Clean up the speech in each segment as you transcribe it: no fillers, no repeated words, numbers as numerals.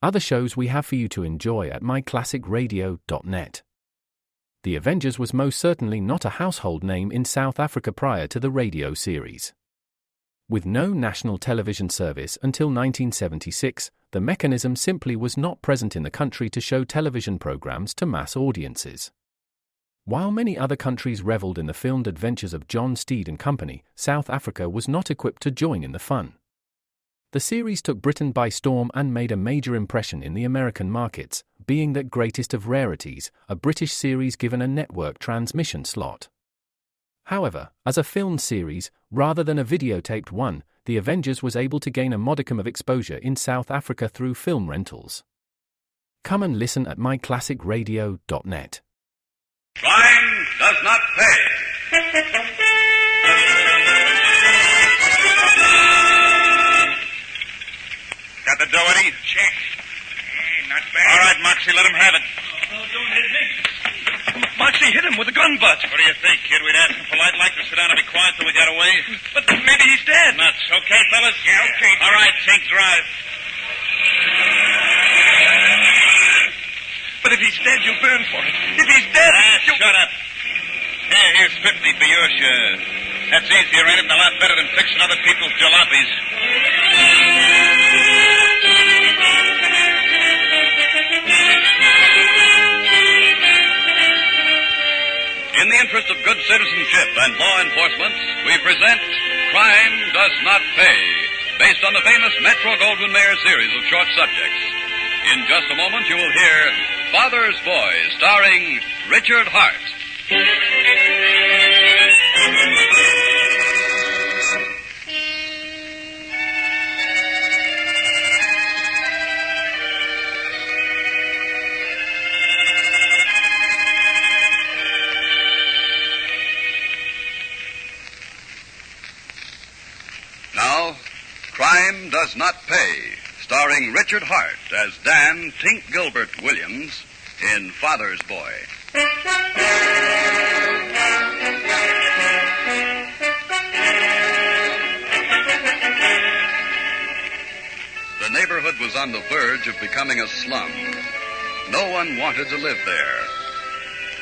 other shows we have for you to enjoy at myclassicradio.net. The Avengers was most certainly not a household name in South Africa prior to the radio series. With no national television service until 1976, the mechanism simply was not present in the country to show television programs to mass audiences. While many other countries reveled in the filmed adventures of John Steed and company, South Africa was not equipped to join in the fun. The series took Britain by storm and made a major impression in the American markets, being that greatest of rarities, a British series given a network transmission slot. However, as a filmed series, rather than a videotaped one, The Avengers was able to gain a modicum of exposure in South Africa through film rentals. Come and listen at myclassicradio.net. Crime does not pay. Got the dough, Eddie? Check. Not bad. All right, Moxie, let him have it. Oh, don't hit me. Moxie hit him with a gun butt. What do you think, kid? We'd ask him polite like to sit down and be quiet till we got away. But maybe he's dead. Nuts. Okay, fellas? Yeah, okay. All right, Tink, drive. But if he's dead, you'll burn for it. If he's dead, Shut up. Here's 50 for your share. That's easier, ain't it? And a lot better than fixing other people's jalopies. In the interest of good citizenship and law enforcement, we present Crime Does Not Pay, based on the famous Metro-Goldwyn-Mayer series of short subjects. In just a moment, you will hear Father's Boy, starring Richard Hart. Now, Crime Does Not Pay, starring Richard Hart as Dan Tink Gilbert Williams in Father's Boy. The neighborhood was on the verge of becoming a slum. No one wanted to live there.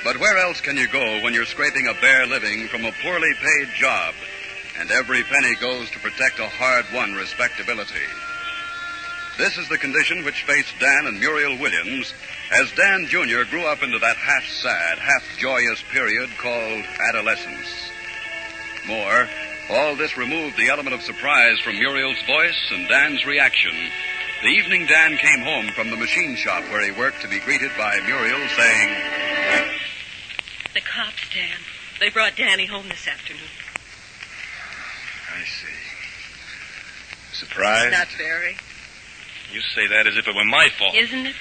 But where else can you go when you're scraping a bare living from a poorly paid job, and every penny goes to protect a hard-won respectability? This is the condition which faced Dan and Muriel Williams as Dan Jr. grew up into that half-sad, half-joyous period called adolescence. More, all this removed the element of surprise from Muriel's voice and Dan's reaction the evening Dan came home from the machine shop where he worked to be greeted by Muriel saying, "The cops, Dan. They brought Danny home this afternoon." I see. Surprised? Not very. You say that as if it were my fault. Isn't it?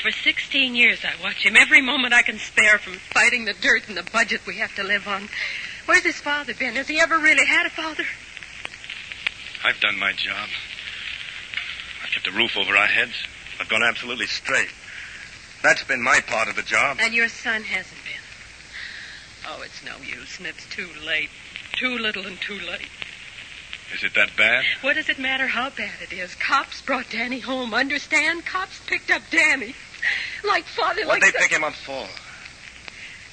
For 16 years I watch him every moment I can spare from fighting the dirt and the budget we have to live on. Where's his father been? Has he ever really had a father? I've done my job. I've kept a roof over our heads. I've gone absolutely straight. That's been my part of the job. And your son hasn't been. Oh, it's no use, and it's too late. Too little and too late. Is it that bad? What does it matter how bad it is? Cops brought Danny home, understand? Cops picked up Danny. Like father, What'd like they pick him up for?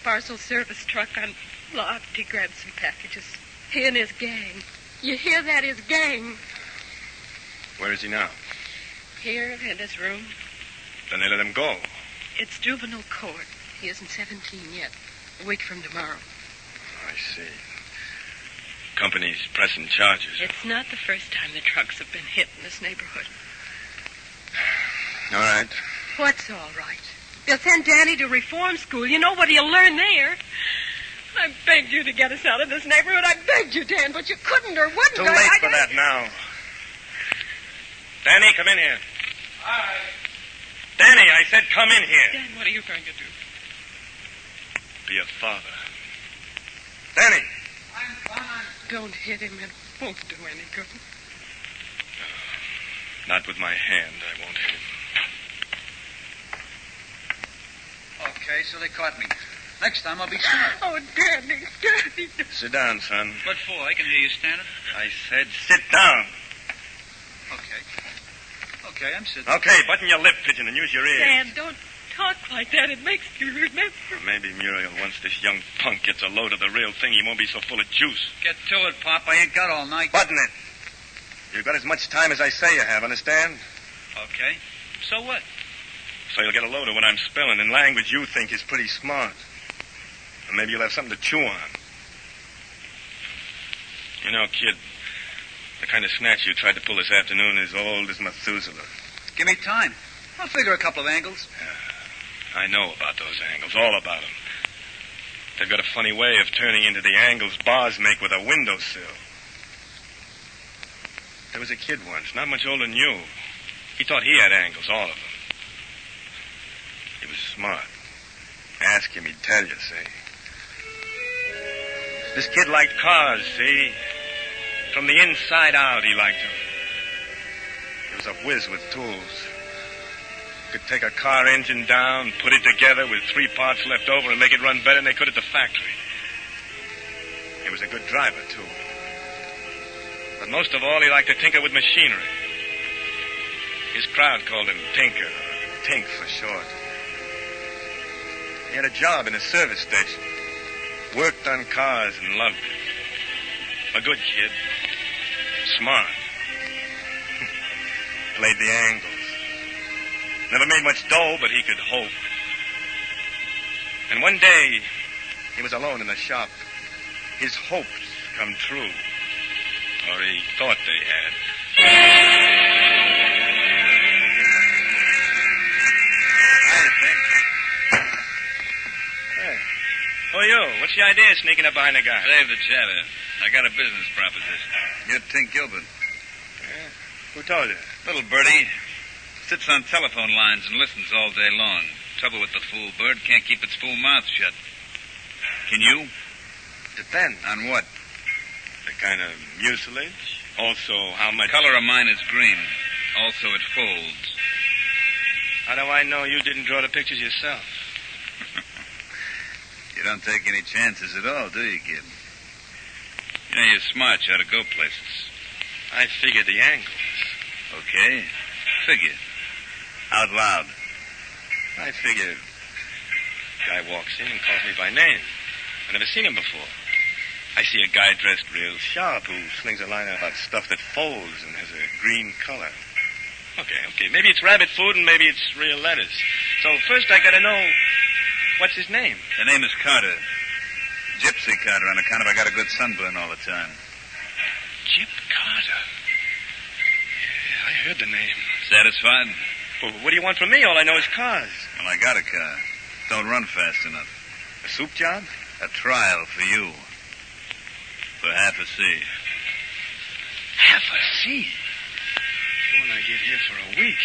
Parcel service truck unlocked. He grabbed some packages. He and his gang. You hear that? His gang. Where is he now? Here in his room. Then they let him go. It's juvenile court. He isn't 17 yet. A week from tomorrow. I see. Company's pressing charges. It's not the first time the trucks have been hit in this neighborhood. All right. What's all right? They'll send Danny to reform school. You know what he'll learn there. I begged you to get us out of this neighborhood. I begged you, Dan, but you couldn't or wouldn't. Too late for that now. Danny, come in here. Hi. Danny, I said come in here. Dan, what are you going to do? Be a father. Danny. I'm fine. Don't hit him. It won't do any good. Not with my hand, I won't hit him. Okay, so they caught me. Next time I'll be smart. Oh, Danny. Sit down, son. What for? I can hear you standing. I said sit down. Okay. Okay, I'm sitting. Okay, button your lip, Pigeon, and use your ears. Dan, don't talk like that. It makes me remember. Well, maybe, Muriel, once this young punk gets a load of the real thing, he won't be so full of juice. Get to it, Pop. I ain't got all night. Button it. You've got as much time as I say you have, understand? Okay. So what? So you'll get a load of what I'm spilling in language you think is pretty smart. And maybe you'll have something to chew on. You know, kid, the kind of snatch you tried to pull this afternoon is old as Methuselah. Give me time. I'll figure a couple of angles. I know about those angles, all about them. They've got a funny way of turning into the angles bars make with a windowsill. There was a kid once, not much older than you. He thought he had angles, all of them. He was smart. Ask him, he'd tell you, see. This kid liked cars, see? From the inside out, he liked them. He was a whiz with tools. Could take a car engine down, put it together with 3 parts left over, and make it run better than they could at the factory. He was a good driver, too. But most of all, he liked to tinker with machinery. His crowd called him Tinker, or Tink for short. He had a job in a service station. Worked on cars and loved it. A good kid. Smart. Played the angles. Never made much dough, but he could hope. And one day, he was alone in the shop. His hopes come true. Or he thought they had. Hi, Pink. Hey. Who are you? What's the idea of sneaking up behind the guy? Save the chatter. I got a business proposition. You're Tink Gilbert. Yeah. Who told you? Little birdie sits on telephone lines and listens all day long. Trouble with the fool bird, can't keep its fool mouth shut. Can you? Depends. On what? The kind of mucilage. Also, how much... The color of mine is green. Also, it folds. How do I know you didn't draw the pictures yourself? You don't take any chances at all, do you, kid? You know, you're smart. You ought to go places. I figured the angles. Okay. Figure. Out loud. I figured... Guy walks in and calls me by name. I've never seen him before. I see a guy dressed real sharp who slings a line about stuff that folds and has a green color. Okay. Maybe it's rabbit food and maybe it's real lettuce. So first I gotta know, what's his name? The name is Carter. Gypsy Carter, on account of I got a good sunburn all the time. Gyp Carter. Yeah, I heard the name. Satisfied? Well, what do you want from me? All I know is cars. Well, I got a car. Don't run fast enough. A soup job? A trial for you. For half a C. Half a C? Won't I get here for a week?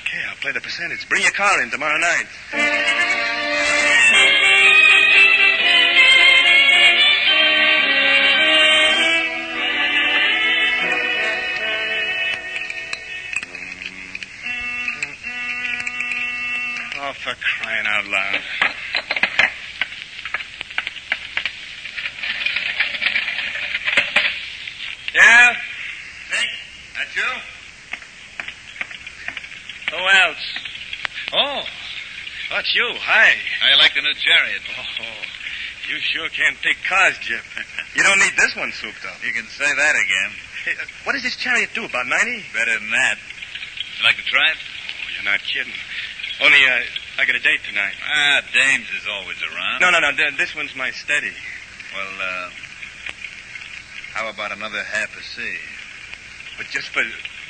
Okay, I'll play the percentage. Bring your car in tomorrow night. Oh, for crying out loud. Yeah? Hey, that you? Who else? Oh, that's you. Hi. How you like the new chariot? Oh, you sure can pick cars, Gyp. You don't need this one souped up. You can say that again. Hey, what does this chariot do, about 90? Better than that. You like to try it? Oh, you're not kidding. Only, I got a date tonight. Dames is always around. No. This one's my steady. Well, how about another half a C? But just for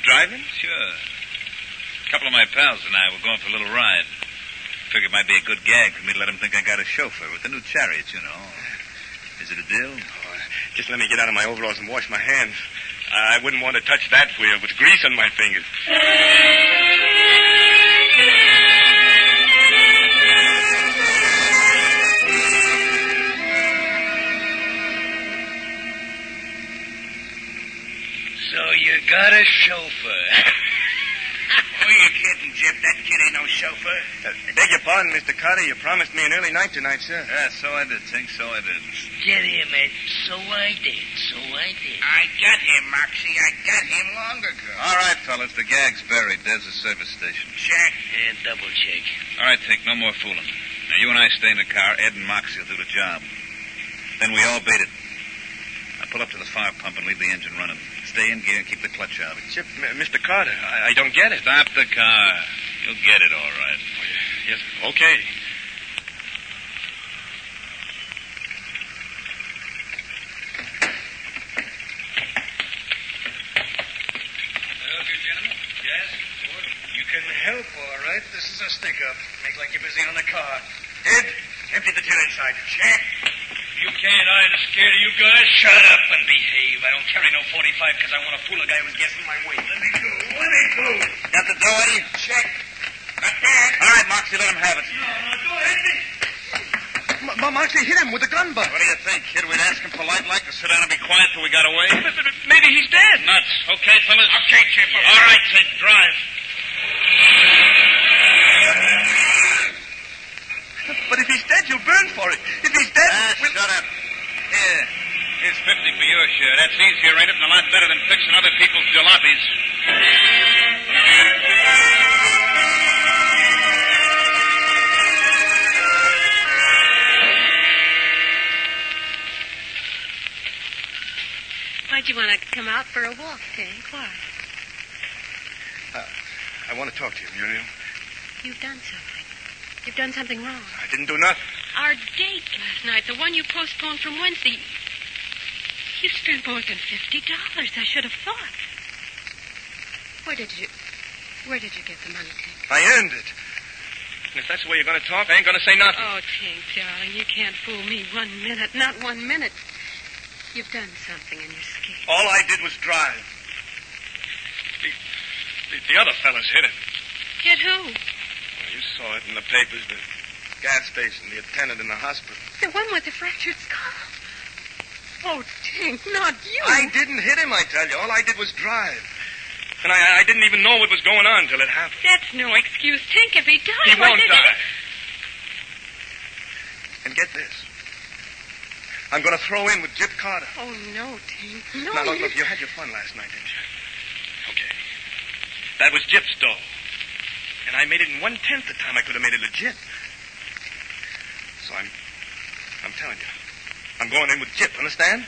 driving? Sure. A couple of my pals and I were going for a little ride. Figured it might be a good gag for me to let them think I got a chauffeur with the new chariot, you know. Is it a deal? Oh, just let me get out of my overalls and wash my hands. I wouldn't want to touch that wheel with grease on my fingers. So you got a chauffeur. Who are you kidding? shooting, Jip. That kid ain't no chauffeur. Beg your pardon, Mr. Carter. You promised me an early night tonight, sir. Yeah, so I did, Tink, so I did. Get him, Ed. So I did. I got him, Moxie. I got him long ago. All right, fellas, the gag's buried. There's the service station. Check. And double check. All right, Tink, no more fooling. Now, you and I stay in the car. Ed and Moxie will do the job. Then we all beat it. Now, pull up to the fire pump and leave the engine running. Stay in gear and keep the clutch out. Chip, Mr. Carter, I don't get it. Stop the car. You'll get it all right. Yes, okay. Help you, gentlemen? Yes? You can help, all right. This is a stick-up. Make like you're busy on the car. Ed, empty the till inside. Check. You can't. I'm scared of you guys. Shut up and behave. I don't carry no 45 because I want to fool a guy who's guessing my weight. Let me go. Got the door, Eddie? Check. Not bad. All right, Moxie, let him have it. No, don't hit me. Moxie hit him with the gun butt. What do you think, kid? We'd ask him polite-like to sit down and be quiet till we got away? But maybe he's dead. Nuts. Okay, fellas? Okay, Chip. All right, Tink, drive. But if he's dead, you'll burn for it. If he's dead... Shut up. Here's 50 for your share. That's easier, ain't it? And a lot better than fixing other people's jalopies. Why'd you want to come out for a walk, Tank? Why? I want to talk to you, Muriel. You've done something. You've done something wrong. I didn't do nothing. Our date last night, the one you postponed from Wednesday. You spent more than $50. I should have thought. Where did you get the money, Tank? I earned it. And if that's the way you're going to talk, I ain't going to say nothing. Oh, Tank, darling, you can't fool me 1 minute. Not 1 minute. You've done something and you're scared. All I did was drive. The other fellas hit him. Hit who? Well, you saw it in the papers. The gas station, the attendant in the hospital. The one with the fractured skull. Oh, Tank, not you. I didn't hit him, I tell you. All I did was drive. And I didn't even know what was going on till it happened. That's no excuse. Tank, if he dies... He won't die. And get this. I'm going to throw in with Jip Carter. Oh, no, Tank. No, Now, look, you had your fun last night, didn't you? Okay. That was Jip's dough. And I made it in 1/10 the time I could have made it legit. So I'm telling you. I'm going in with Jip, understand?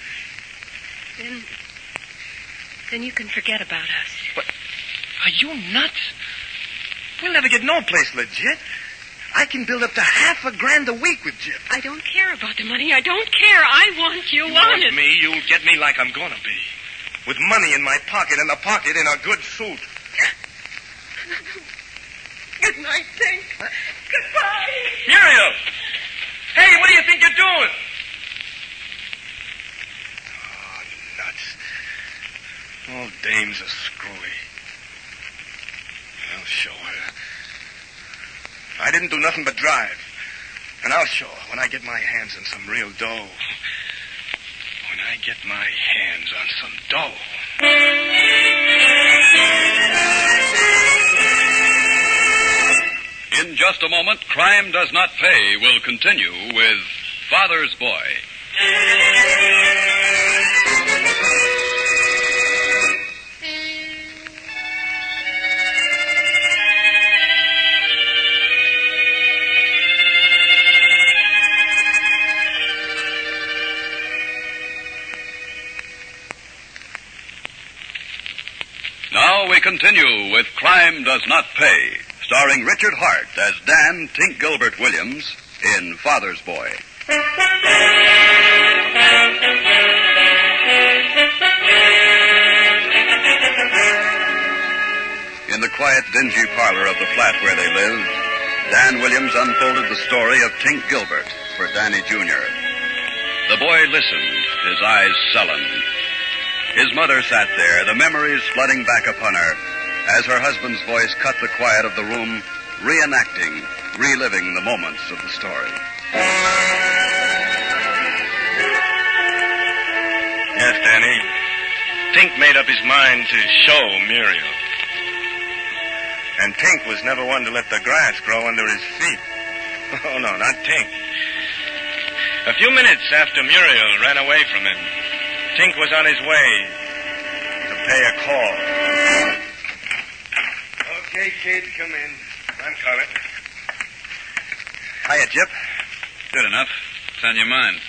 Then you can forget about us. But are you nuts? We'll never get no place legit. I can build up to $500,000 a week with Jip. I don't care about the money. I don't care. I want you You honest. want me, you'll get me like I'm going to be. With money in my pocket and the pocket in a good suit. Good night, Tank. Goodbye. Muriel! Hey, what do you think you're doing? Oh, nuts. All dames are screwy. I'll show her. I didn't do nothing but drive. And I'll show her when I get my hands on some real dough. When I get my hands on some dough. In just a moment, Crime Does Not Pay will continue with Father's Boy. Now we continue with Crime Does Not Pay, starring Richard Hart as Dan Tink Gilbert Williams in Father's Boy. In the quiet, dingy parlor of the flat where they lived, Dan Williams unfolded the story of Tink Gilbert for Danny Jr. The boy listened, his eyes sullen. His mother sat there, the memories flooding back upon her, as her husband's voice cut the quiet of the room, reenacting, reliving the moments of the story. Yes, Danny. Tink made up his mind to show Muriel. And Tink was never one to let the grass grow under his feet. Oh, no, not Tink. A few minutes after Muriel ran away from him, Tink was on his way to pay a call. Okay, kid, come in. I'm Carter. Hiya, Jip. Good enough. What's on your mind?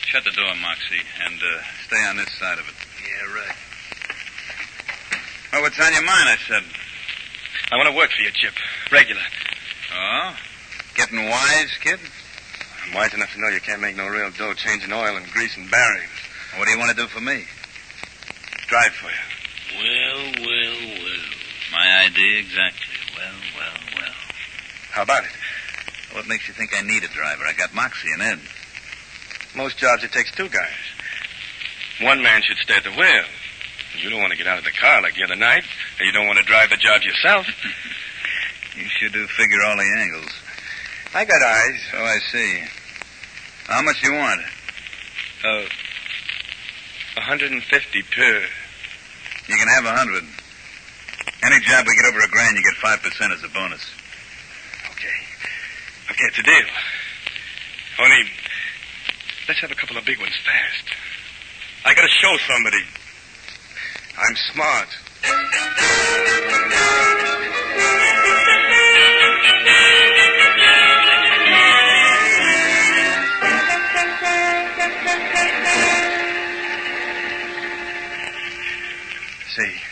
Shut the door, Moxie, and stay on this side of it. Yeah, right. Oh, what's on your mind, I said. I want to work for you, Chip. Regular. Oh? Getting wise, kid? I'm wise enough to know you can't make no real dough changing oil and grease and bearings. What do you want to do for me? Drive for you. Well. My idea exactly. Well. How about it? What makes you think I need a driver? I got Moxie and Ed. Most jobs, it takes two guys. One man should stay at the wheel. You don't want to get out of the car like the other night, and you don't want to drive the job yourself. You sure do figure all the angles. I got eyes. So I see. How much do you want? 150 per. You can have 100. Any job we get over $1,000, you get 5% as a bonus. Okay, it's a deal. Only, let's have a couple of big ones fast. I gotta show somebody. I'm smart.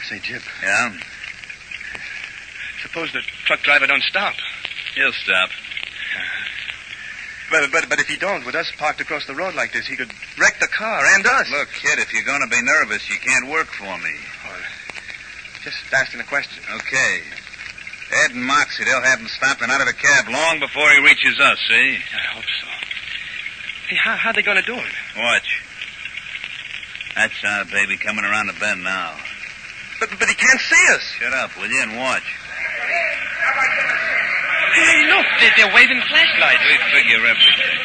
Say, Jip. Yeah? Suppose the truck driver don't stop. He'll stop. But if he don't, with us parked across the road like this, he could wreck the car and us. Look, kid, if you're going to be nervous, you can't work for me. Oh, just asking a question. Okay. Ed and Moxie, they'll have him stopped and out of the cab long before he reaches us, see? I hope so. Hey, how they going to do it? Watch. That's our baby coming around the bend now. But he can't see us. Shut up, will you, and watch. Hey, look, they're waving flashlights. We figure everything.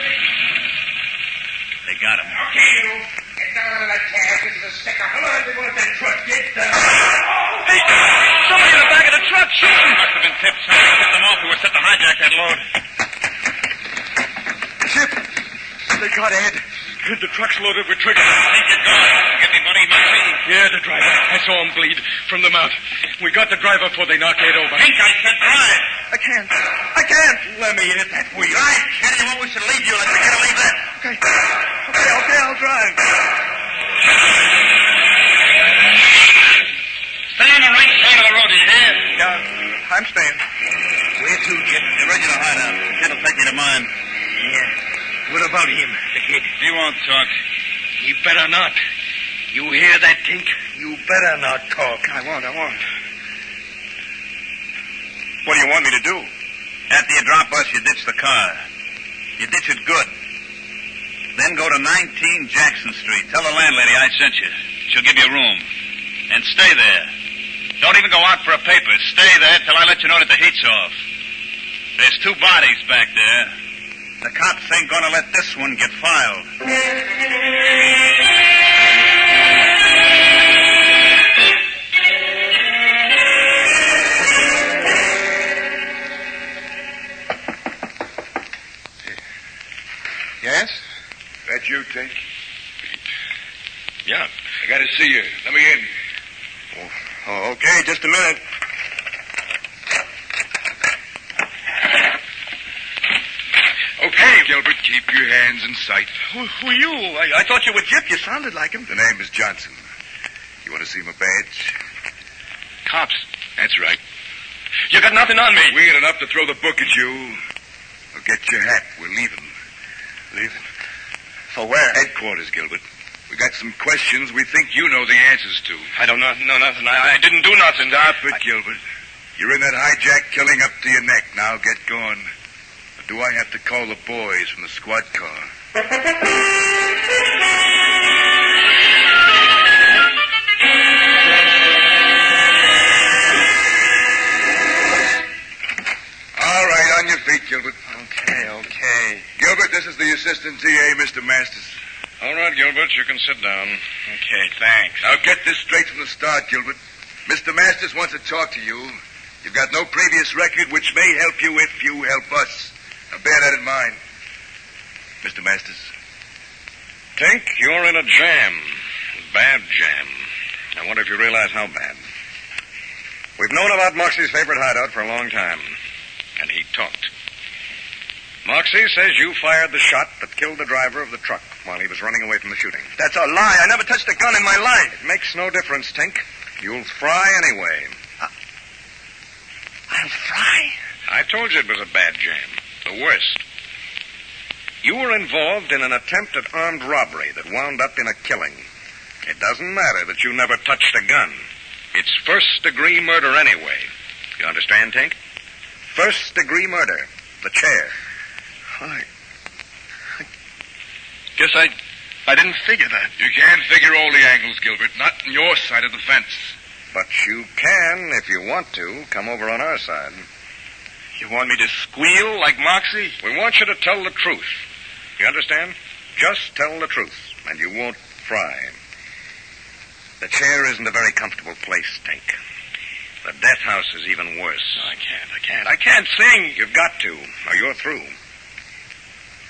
They got him. Okay, you. Get down out of that cab. This is a sticker. Come on, they want that truck. Get down. Hey, somebody in the back of the truck shooting. Must have been tipped. Somebody tipped them off who were set to hijack that load. Chip, they got Ed. The truck's loaded with triggers. Think you're gone. Get me money, Moxie? Yeah, the driver. I saw him bleed from the mouth. We got the driver before they knocked Ed over. Think I said drive. I can't. Let me hit that wheel. Drive, kid. You want we should leave you. Let's get to leave that. Okay, I'll drive. Stay on the right side of the road, do you hear? Yeah, I'm staying. Where to, kid? You're ready to hide out. The kid will take me to mine. Yeah. What about him, the kid? He won't talk. He better not. You hear that, Tink? You better not talk. I won't. What do you want me to do? After you drop us, you ditch the car. You ditch it good. Then go to 19 Jackson Street. Tell the landlady I sent you. She'll give you a room. And stay there. Don't even go out for a paper. Stay there till I let you know that the heat's off. There's 2 bodies back there. The cops ain't gonna let this one get filed. Yes? That you, Tink? Yeah. I gotta see you. Let me in. Oh, okay, just a minute. Okay, Gilbert, keep your hands in sight. Who are you? I thought you were Jip. You sounded like him. The name is Johnson. You want to see my badge? Cops. That's right. You got nothing on me. We ain't enough to throw the book at you. Now get your hat. We're leaving. Leaving? For where? Headquarters, Gilbert. We got some questions we think you know the answers to. I don't know nothing. I didn't do nothing. Stop it, Gilbert. You're in that hijack killing up to your neck. Now get going. Or do I have to call the boys from the squad car? All right, on your feet, Gilbert. Okay. Gilbert, this is the assistant DA, Mr. Masters. All right, Gilbert, you can sit down. Okay, thanks. Now get this straight from the start, Gilbert. Mr. Masters wants to talk to you. You've got no previous record, which may help you if you help us. Now, bear that in mind. Mr. Masters. Tink, you're in a jam. Bad jam. I wonder if you realize how bad. We've known about Moxie's favorite hideout for a long time, and he talked. Moxie says you fired the shot that killed the driver of the truck while he was running away from the shooting. That's a lie. I never touched a gun in my life. It makes no difference, Tink. You'll fry anyway. I'll fry? I told you it was a bad jam. The worst. You were involved in an attempt at armed robbery that wound up in a killing. It doesn't matter that you never touched a gun. It's first-degree murder anyway. You understand, Tink? First-degree murder. The chair. I guess I didn't figure that. You can't figure all the angles, Gilbert. Not on your side of the fence. But you can, if you want to, come over on our side. You want me to squeal like Moxie? We want you to tell the truth. You understand? Just tell the truth, and you won't fry. The chair isn't a very comfortable place, Tink. The death house is even worse. No, I can't sing. You've got to, or you're through.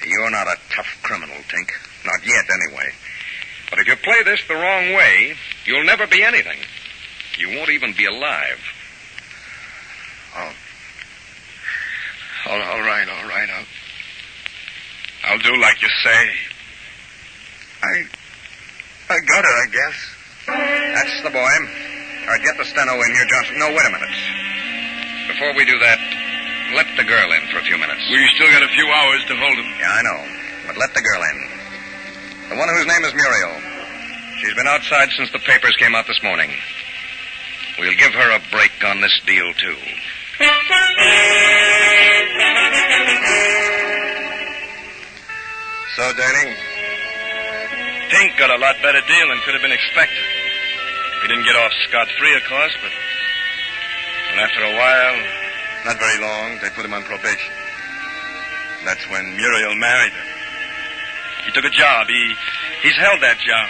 You're not a tough criminal, Tink. Not yet, anyway. But if you play this the wrong way, you'll never be anything. You won't even be alive. Oh. All right. I'll do like you say. I got it, I guess. That's the boy. All right, get the steno in here, Johnson. No, wait a minute. Before we do that, let the girl in for a few minutes. We still got a few hours to hold him. Yeah, I know. But let the girl in. The one whose name is Muriel. She's been outside since the papers came out this morning. We'll give her a break on this deal, too. So, Danny? Tink got a lot better deal than could have been expected. We didn't get off scot-free, of course, but after a while, not very long, they put him on probation. That's when Muriel married her. He took a job. He's held that job.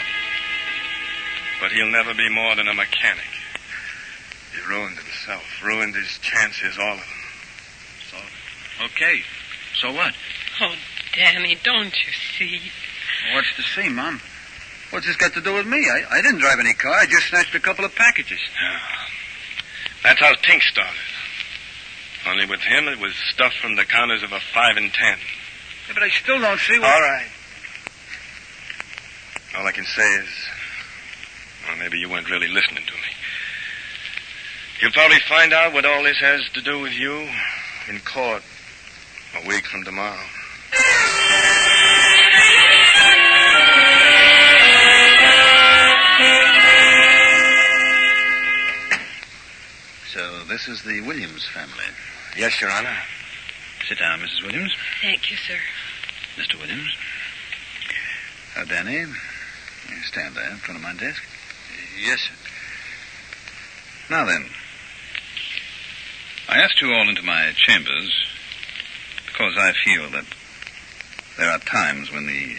But he'll never be more than a mechanic. He ruined himself, ruined his chances, all of them. So, okay. So what? Oh, Danny, don't you see? What's to see, Mom? What's this got to do with me? I didn't drive any car. I just snatched a couple of packages. Yeah. That's how Tink started. Only with him, it was stuff from the counters of a 5 and 10. Yeah, but I still don't see what... All right. All I can say is... Well, maybe you weren't really listening to me. You'll probably find out what all this has to do with you in court a week from tomorrow. So this is the Williams family. Yes, Your Honor. Sit down, Mrs. Williams. Thank you, sir. Mr. Williams. Danny, you stand there in front of my desk. Yes, sir. Now then, I asked you all into my chambers because I feel that there are times when the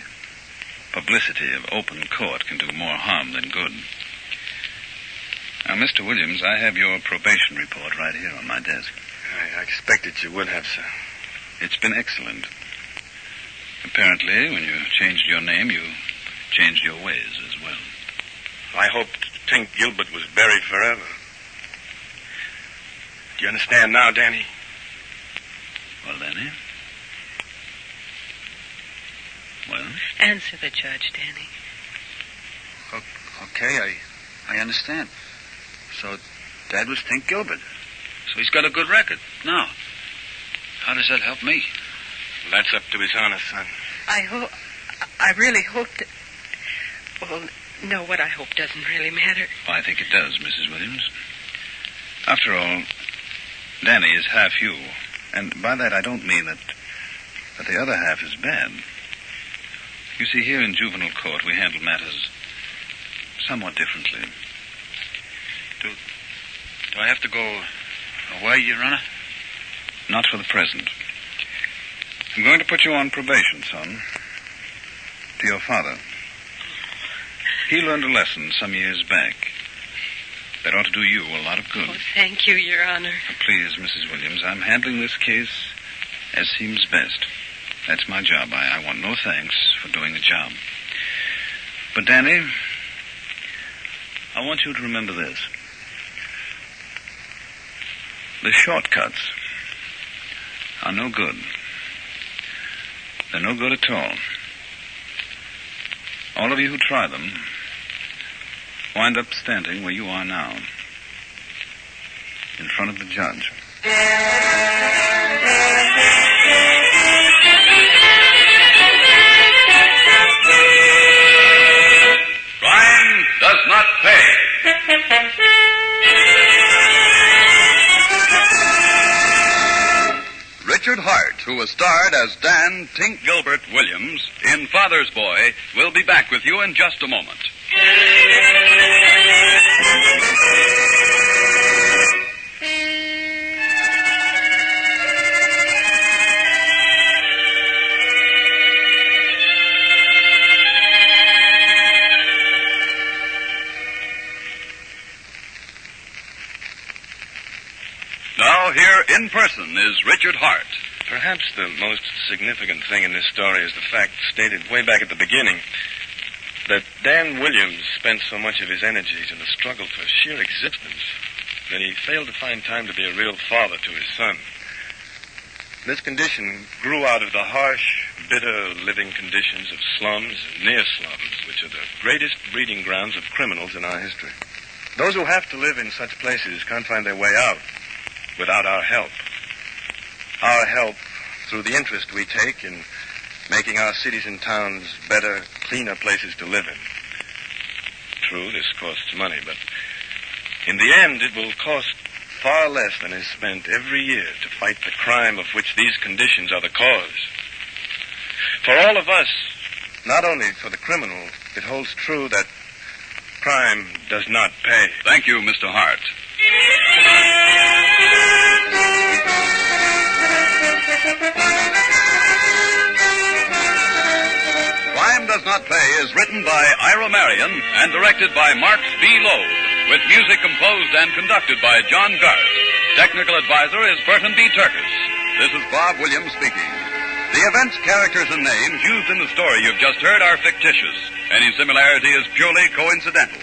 publicity of open court can do more harm than good. Now, Mr. Williams, I have your probation report right here on my desk. I expected you would have, sir. It's been excellent. Apparently, when you changed your name, you changed your ways as well. I hoped Tink Gilbert was buried forever. Do you understand now, Danny? Well, Danny? Well? Answer the judge, Danny. Okay, I understand. So, Dad was Tink Gilbert. So he's got a good record. Now, how does that help me? Well, that's up to his honor, son. I really hope that... Well, no, what I hope doesn't really matter. Oh, I think it does, Mrs. Williams. After all, Danny is half you. And by that I don't mean that the other half is bad. You see, here in juvenile court, we handle matters somewhat differently. Do I have to go away, Your Honor? Not for the present. I'm going to put you on probation, son. To your father. He learned a lesson some years back. That ought to do you a lot of good. Oh, thank you, Your Honor. Please, Mrs. Williams, I'm handling this case as seems best. That's my job. I want no thanks for doing the job. But, Danny, I want you to remember this. The shortcuts are no good. They're no good at all. All of you who try them wind up standing where you are now, in front of the judge. Crime does not pay. Richard Hart, who was starred as Dan Tink Gilbert Williams in Father's Boy, will be back with you in just a moment. Now, here in person is Richard Hart. Perhaps the most significant thing in this story is the fact stated way back at the beginning that Dan Williams spent so much of his energies in the struggle for sheer existence that he failed to find time to be a real father to his son. This condition grew out of the harsh, bitter living conditions of slums and near slums, which are the greatest breeding grounds of criminals in our history. Those who have to live in such places can't find their way out without our help. Our help through the interest we take in making our cities and towns better, cleaner places to live in. True, this costs money, but in the end it will cost far less than is spent every year to fight the crime of which these conditions are the cause. For all of us, not only for the criminal, it holds true that crime does not pay. Thank you, Mr. Hart. Crime Does Not Pay is written by Ira Marion and directed by Marks B. Loeb, with music composed and conducted by John Garth. Technical advisor is Burton B. Turkis. This is Bob Williams speaking. The events, characters, and names used in the story you've just heard are fictitious. Any similarity is purely coincidental.